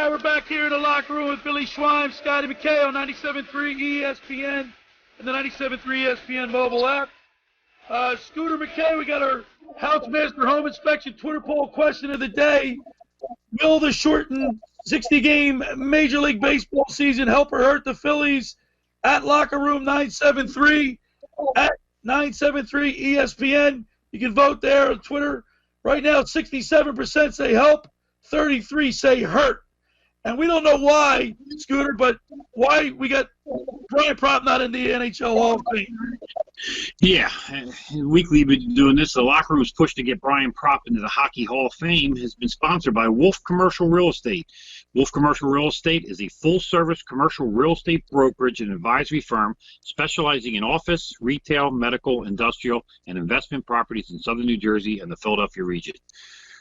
right, we're back here in the locker room with Billy Schweim, Scotty McKay on 97.3 ESPN and the 97.3 ESPN mobile app. Scooter McKay, we got our Housemaster Home Inspection Twitter poll question of the day. Will the shortened 60-game Major League Baseball season help or hurt the Phillies? At Locker Room 973, at 973 ESPN. You can vote there on Twitter. Right now, 67% say help, 33% say hurt. And we don't know why, Scooter, but why we got Brian Propp not in the NHL Hall of Fame. Yeah, weekly been doing this. The Locker Room's push to get Brian Propp into the Hockey Hall of Fame has been sponsored by Wolf Commercial Real Estate. Wolf Commercial Real Estate is a full-service commercial real estate brokerage and advisory firm specializing in office, retail, medical, industrial, and investment properties in southern New Jersey and the Philadelphia region.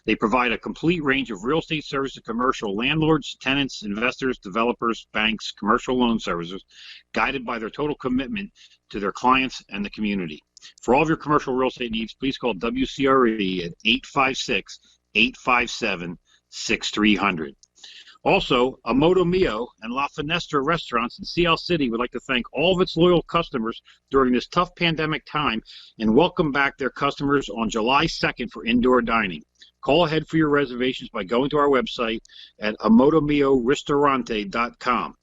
They provide a complete range of real estate services to commercial landlords, tenants, investors, developers, banks, commercial loan servicers, guided by their total commitment to their clients and the community. For all of your commercial real estate needs, please call WCRE at 856-857-6300. Also, Amoto Mio and La Finestra restaurants in Sea City would like to thank all of its loyal customers during this tough pandemic time and welcome back their customers on July 2nd for indoor dining. Call ahead for your reservations by going to our website at amotomioristorante.com.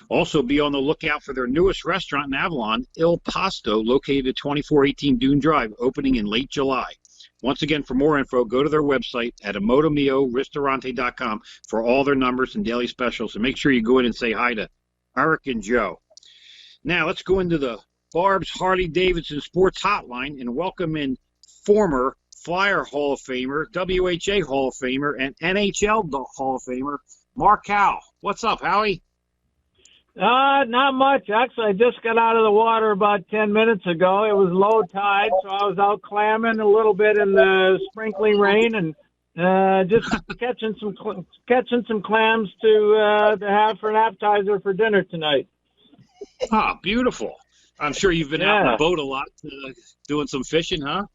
Also, be on the lookout for their newest restaurant in Avalon, Il Pasto, located at 2418 Dune Drive, opening in late July. Once again, for more info, go to their website at amotomioristorante.com for all their numbers and daily specials. And make sure you go in and say hi to Eric and Joe. Now, let's go into the Barb's Harley-Davidson Sports Hotline and welcome in former Flyer Hall of Famer, WHA Hall of Famer, and NHL Hall of Famer, Mark Howe. What's up, Howie? Not much. Actually, I just got out of the water about 10 minutes ago. It was low tide, so I was out clamming a little bit in the sprinkling rain and just catching some clams to have for an appetizer for dinner tonight. Ah, beautiful. I'm sure you've been out on the boat a lot, doing some fishing, huh?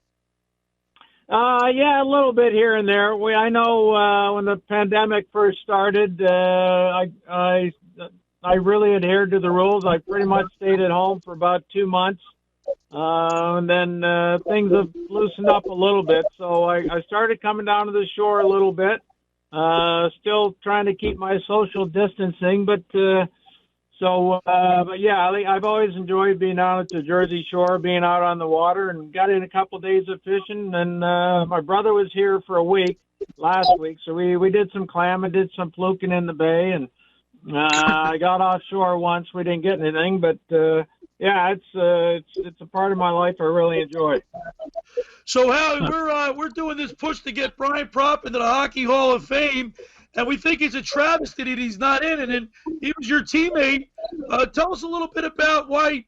Yeah, a little bit here and there. I know when the pandemic first started, I really adhered to the rules. I pretty much stayed at home for about 2 months, and then things have loosened up a little bit. So I started coming down to the shore a little bit, still trying to keep my social distancing, but yeah, I've always enjoyed being out at the Jersey Shore, being out on the water, and got in a couple of days of fishing. And my brother was here for a week last week, so we did some clamming, did some fluking in the bay, and I got offshore once. We didn't get anything, but yeah, it's a part of my life I really enjoy. So, Howie, we're doing this push to get Brian Propp into the Hockey Hall of Fame, and we think it's a travesty that he's not in it. And he was your teammate. Tell us a little bit about why,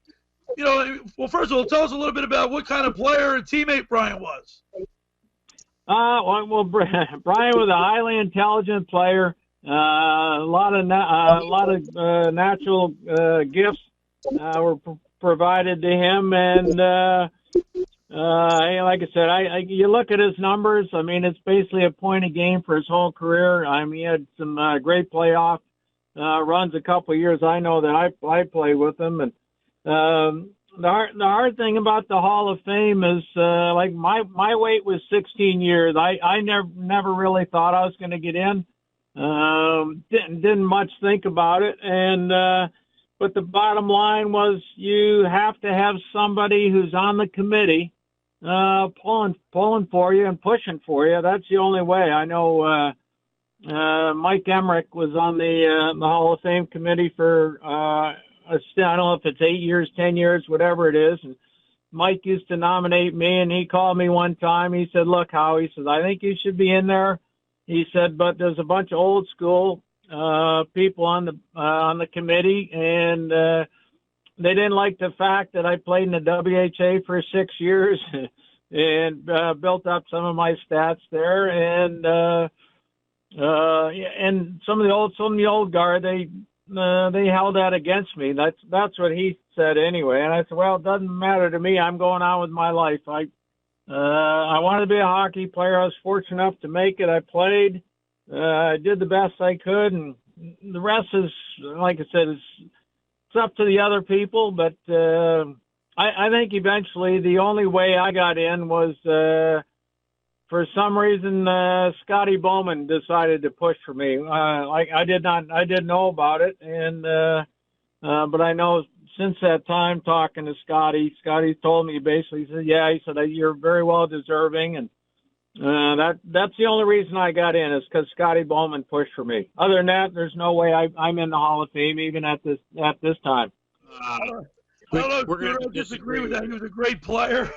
well, first of all, tell us a little bit about what kind of player and teammate Brian was. Well, Brian was a highly intelligent player. A lot of natural gifts were provided to him, and like I said, you look at his numbers. I mean, it's basically a point a game for his whole career. I mean, he had some great playoff runs a couple of years. I know that I played with him, and the hard thing about the Hall of Fame is like my wait was 16 years. I never really thought I was going to get in. Didn't much think about it, and but the bottom line was you have to have somebody who's on the committee pulling for you and pushing for you. That's the only way. I know Mike Emmerich was on the Hall of Fame committee for I don't know if it's 8 years, 10 years, whatever it is. And Mike used to nominate me, and he called me one time. He said, "Look, Howie," he says, "I think you should be in there." He said, "But there's a bunch of old school people on the committee, and they didn't like the fact that I played in the WHA for 6 years and built up some of my stats there. And some of the old guard, they held that against me. That's what he said anyway. And I said, well, it doesn't matter to me. I'm going on with my life. I wanted to be a hockey player. I was fortunate enough to make it. I played. I did the best I could, and the rest is, like I said, it's up to the other people. But I think eventually the only way I got in was for some reason Scotty Bowman decided to push for me. I didn't know about it, and but I know since that time talking to Scotty told me basically, he said, yeah, he said you're very well deserving, and that's the only reason I got in is because Scotty Bowman pushed for me. Other than that, there's no way I'm in the Hall of Fame even at this time. I don't know. I disagree with that. He was a great player.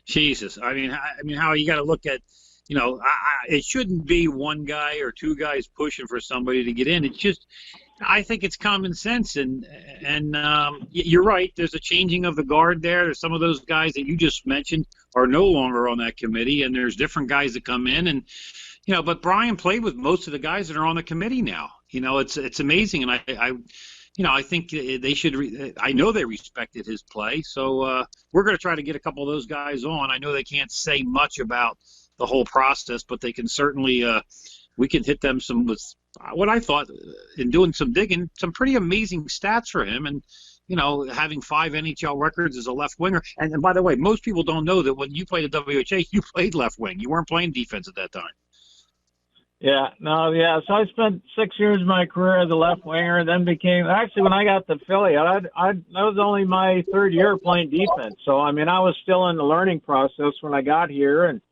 Jesus, I mean, how you got to look at, it shouldn't be one guy or two guys pushing for somebody to get in. It's just, I think it's common sense, and you're right. There's a changing of the guard there. There's some of those guys that you just mentioned are no longer on that committee, and there's different guys that come in, and but Brian played with most of the guys that are on the committee now. It's amazing, and I think they should. I know they respected his play, so we're going to try to get a couple of those guys on. I know they can't say much about the whole process, but they can certainly. We can hit them with what I thought in doing some digging, some pretty amazing stats for him, and having 5 NHL records as a left winger. And by the way, most people don't know that when you played at WHA, you played left wing. You weren't playing defense at that time. Yeah, no, yeah. So I spent 6 years of my career as a left winger, and then actually when I got to Philly, that was only my 3rd year playing defense. So I mean, I was still in the learning process when I got here, and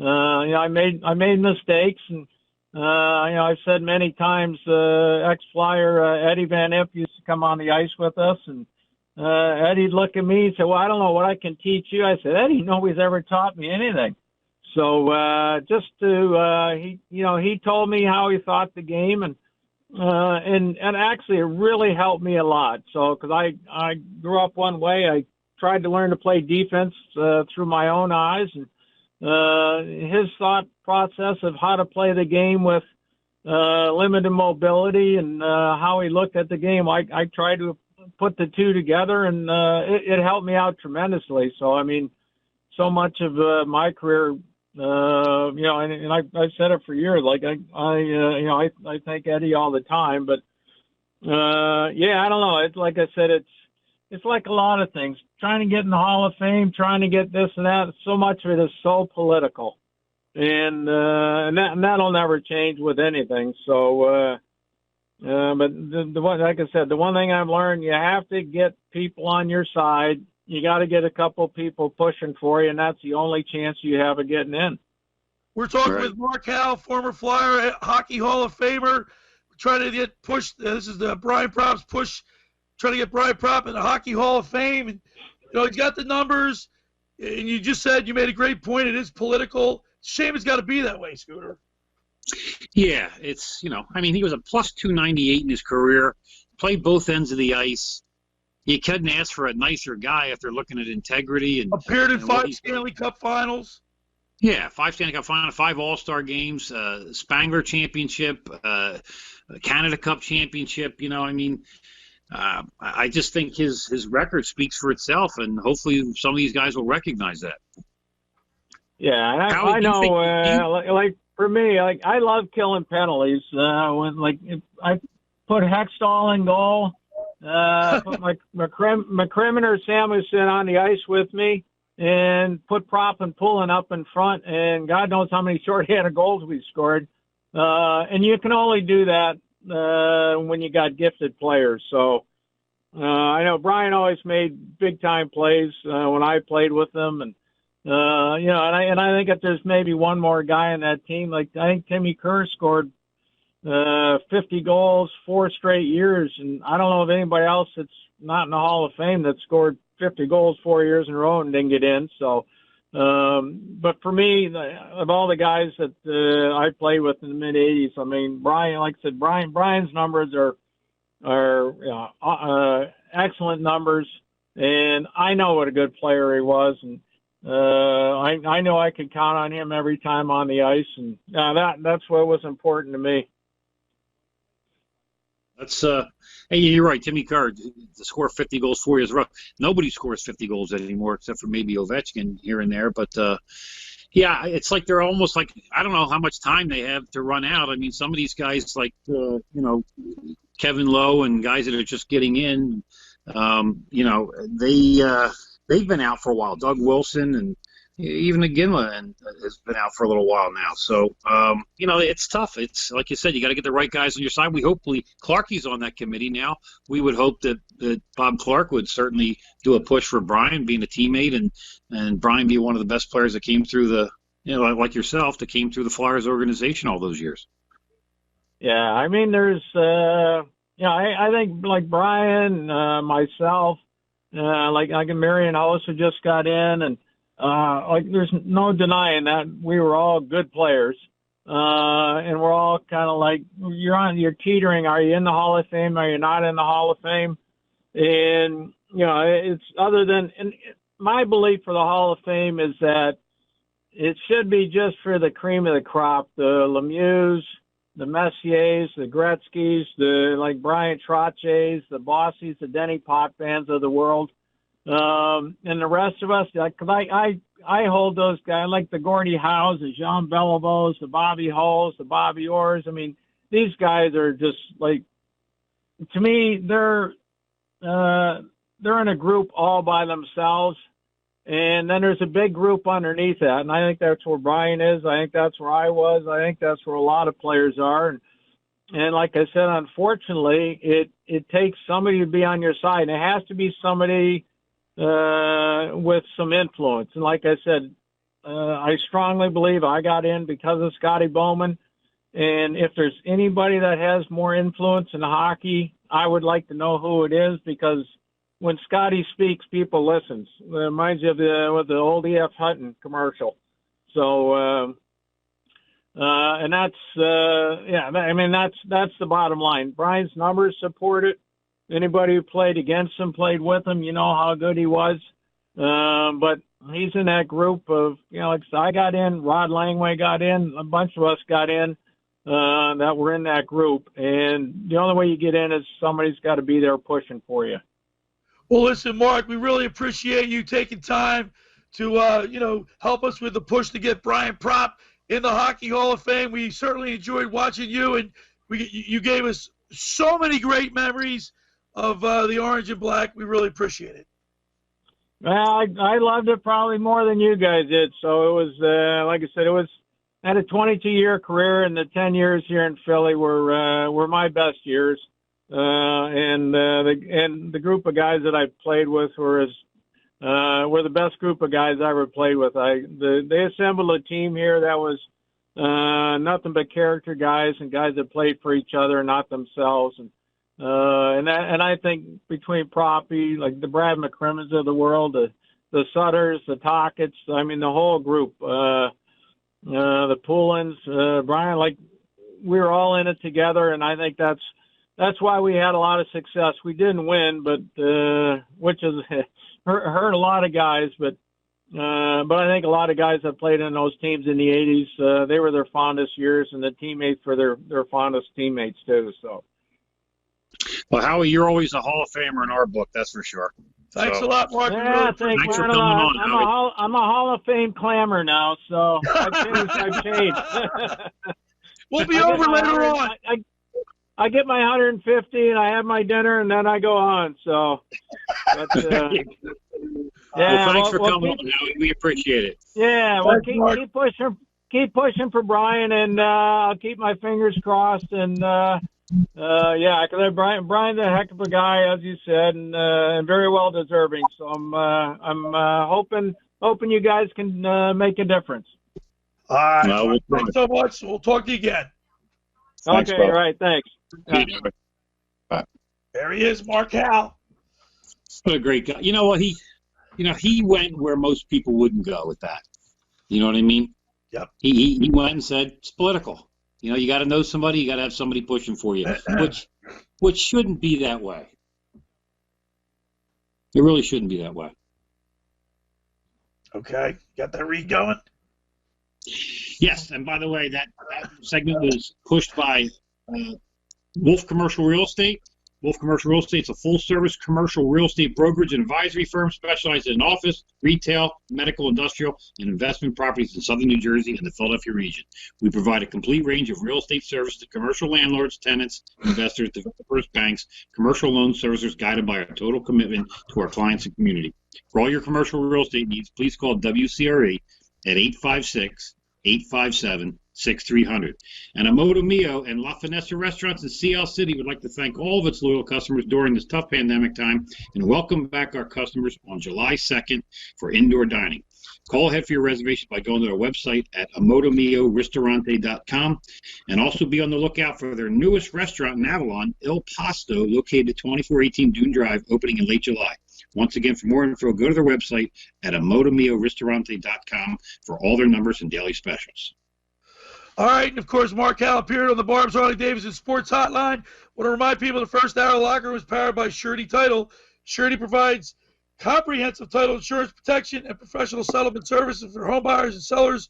I made mistakes, and I've said many times, ex-Flyer Eddie Van Ipp used to come on the ice with us, and Eddie'd look at me and say, "Well, I don't know what I can teach you." I said, "Eddie, nobody's ever taught me anything." So he told me how he thought the game, and actually it really helped me a lot. So because I grew up one way, I tried to learn to play defense through my own eyes, and his thought process of how to play the game with limited mobility and how he looked at the game, I tried to put the two together, and it helped me out tremendously. So I mean, so much of my career. And I've said it for years. Like I thank Eddie all the time, but I don't know. It's like I said, it's like a lot of things. Trying to get in the Hall of Fame, trying to get this and that. So much of it is so political, and that'll never change with anything. So, but the one, like I said, the one thing I've learned, you have to get people on your side. You got to get a couple people pushing for you, and that's the only chance you have of getting in. We're talking with Mark Howe, former Flyer, Hockey Hall of Famer. We're trying to get pushed. This is the Brian Propp's push, trying to get Brian Propp in the Hockey Hall of Fame. And, he's got the numbers, and you just said you made a great point. It is political. Shame it's got to be that way, Scooter. Yeah, it's, he was a plus 298 in his career, played both ends of the ice. You couldn't ask for a nicer guy after looking at integrity. And appeared in 5 Stanley Cup finals. Yeah, 5 Stanley Cup finals, 5 All-Star games, Spangler Championship, Canada Cup Championship. I just think his record speaks for itself, and hopefully some of these guys will recognize that. Yeah, I know. Like for me, I love killing penalties. When I put Hextall in goal. Put my McCrimmon or Samuelson on the ice with me, and put Propp and Pullen up in front, and God knows how many shorthanded goals we scored. And you can only do that when you got gifted players. So I know Brian always made big time plays when I played with them, and and I think if there's maybe one more guy on that team, like I think Timmy Kerr scored 50 goals 4 straight years, and I don't know of anybody else that's not in the Hall of Fame that scored 50 goals 4 years in a row and didn't get in. So, but for me, of all the guys that I played with in the mid '80s, I mean, Brian, like I said, Brian's numbers are excellent numbers, and I know what a good player he was, and I know I could count on him every time on the ice, and that's what was important to me. That's hey, you're right. Timmy Kerr to score 50 goals 4 years in a row. Nobody scores 50 goals anymore except for maybe Ovechkin here and there. But Yeah, it's like they're almost like, I don't know how much time they have to run out. I mean, some of these guys like Kevin Lowe and guys that are just getting in, they've been out for a while. Doug Wilson and even Aginla and has been out for a little while now. So it's tough. It's like you said, you got to get the right guys on your side. Hopefully Clarkie's on that committee now. We would hope that Bob Clark would certainly do a push for Brian being a teammate and Brian be one of the best players that came through the like yourself that came through the Flyers organization all those years. Yeah, I mean, there's I think like Brian, myself, like Marion also just got in, and there's no denying that we were all good players, and we're all kind of like you're teetering. Are you in the Hall of Fame? Are you not in the Hall of Fame? And it's other than, and my belief for the Hall of Fame is that it should be just for the cream of the crop, the Lemieux, the Messiers, the Gretzkys, the like Brian Trottiers, the Bossies, the Denny Potvins of the world. And the rest of us, like, I hold those guys like the Gordie Howes, the Jean Beliveaux, the Bobby Hulls, the Bobby Orrs. I mean, these guys are just like, to me, they're in a group all by themselves. And then there's a big group underneath that. And I think that's where Brian is. I think that's where I was. I think that's where a lot of players are. And like I said, unfortunately, it takes somebody to be on your side. And it has to be somebody with some influence. And like I said, I strongly believe I got in because of Scotty Bowman. And if there's anybody that has more influence in hockey, I would like to know who it is, because when Scotty speaks, people listen. It reminds you of the old E.F. Hutton commercial. So, and that's that's the bottom line. Brian's numbers support it. Anybody who played against him, played with him, you know how good he was. But he's in that group of, like I got in, Rod Langway got in, a bunch of us got in that were in that group. And the only way you get in is somebody's got to be there pushing for you. Well, listen, Mark, we really appreciate you taking time to, help us with the push to get Brian Propp in the Hockey Hall of Fame. We certainly enjoyed watching you, and you gave us so many great memories of the orange and black. We really appreciate it. Well, I loved it probably more than you guys did. So it was, like I said, I had a 22-year career, and the 10 years here in Philly were my best years. And the group of guys that I played with were the best group of guys I ever played with. They assembled a team here that was nothing but character guys and guys that played for each other, not themselves. And I think between Proppy, like the Brad McCrimmons of the world, the Sutters, the Tockets, I mean the whole group, the Poulins, Brian, like we were all in it together, and I think that's why we had a lot of success. We didn't win, but which is hurt a lot of guys. But I think a lot of guys that played in those teams in the '80s, they were their fondest years, and the teammates were their fondest teammates too. So. Well, Howie, you're always a Hall of Famer in our book, that's for sure. Thanks a lot, Mark. Yeah, thanks for coming on, Howie. I'm a Hall of Fame clamor now, so I've changed. We'll be over later on. I get my 150 and I have my dinner and then I go on. So, but, well, thanks for coming on, Howie. We appreciate it. Yeah, well, keep pushing for Brian, and I'll keep my fingers crossed. And because Brian's a heck of a guy, as you said, and very well deserving. So I'm hoping you guys can make a difference. All right. Thanks so much. We'll talk to you again. Thanks, okay, all right. Thanks. Bye. There he is, Mark Howe. What a great guy. You know what? He went where most people wouldn't go with that. You know what I mean? Yep. He went and said it's political. You got to know somebody. You got to have somebody pushing for you, which shouldn't be that way. It really shouldn't be that way. Okay, got that read going? Yes, and by the way, that segment was pushed by Wolf Commercial Real Estate. Wolf Commercial Real Estate is a full-service commercial real estate brokerage and advisory firm specializing in office, retail, medical, industrial, and investment properties in southern New Jersey and the Philadelphia region. We provide a complete range of real estate service to commercial landlords, tenants, investors, developers, banks, commercial loan servicers, guided by our total commitment to our clients and community. For all your commercial real estate needs, please call WCRE at 856-857-6300. And Amoto Mio and La Finessa Restaurants in CL City would like to thank all of its loyal customers during this tough pandemic time and welcome back our customers on July 2nd for indoor dining. Call ahead for your reservation by going to their website at amotomioristorante.com, and also be on the lookout for their newest restaurant in Avalon, Il Pasto, located at 2418 Dune Drive, opening in late July. Once again, for more info, go to their website at amotomioristorante.com for all their numbers and daily specials. All right, and of course, Mark Howell appeared on the Barb's Harley-Davidson Sports Hotline. Want to remind people the first hour of the locker room is powered by Surety Title. Surety provides comprehensive title insurance protection and professional settlement services for home buyers and sellers,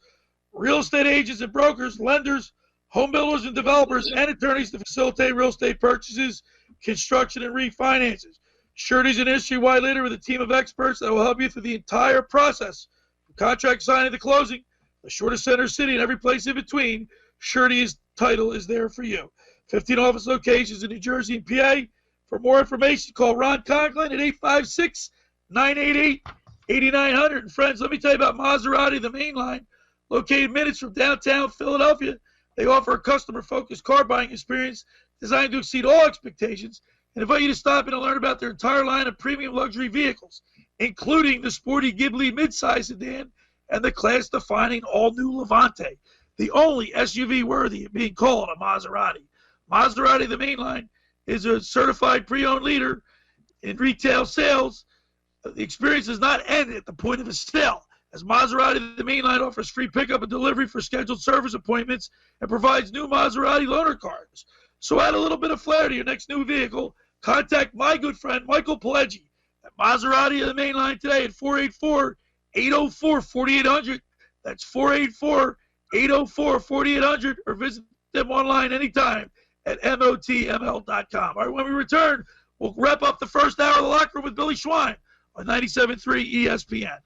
real estate agents and brokers, lenders, home builders and developers, and attorneys to facilitate real estate purchases, construction, and refinances. Surety is an industry-wide leader with a team of experts that will help you through the entire process, from contract signing to closing, the shortest center city and every place in between. Surety's Title is there for you. 15 office locations in New Jersey and PA. For more information, call Ron Conklin at 856-988-8900. And friends, let me tell you about Maserati, the main line. Located minutes from downtown Philadelphia, they offer a customer-focused car buying experience designed to exceed all expectations, and invite you to stop in and learn about their entire line of premium luxury vehicles, including the sporty Ghibli midsize sedan and the class-defining all-new Levante, the only SUV worthy of being called a Maserati. Maserati, the main line, is a certified pre-owned leader in retail sales. The experience does not end at the point of a sale, as Maserati, the main line, offers free pickup and delivery for scheduled service appointments and provides new Maserati loaner cars. So add a little bit of flair to your next new vehicle. Contact my good friend Michael Pileggi at Maserati, the main line, today at 484-804-4800. That's 484-804-4800, or visit them online anytime at motml.com. All right, when we return, we'll wrap up the first hour of the locker room with Billy Schweim on 97.3 ESPN.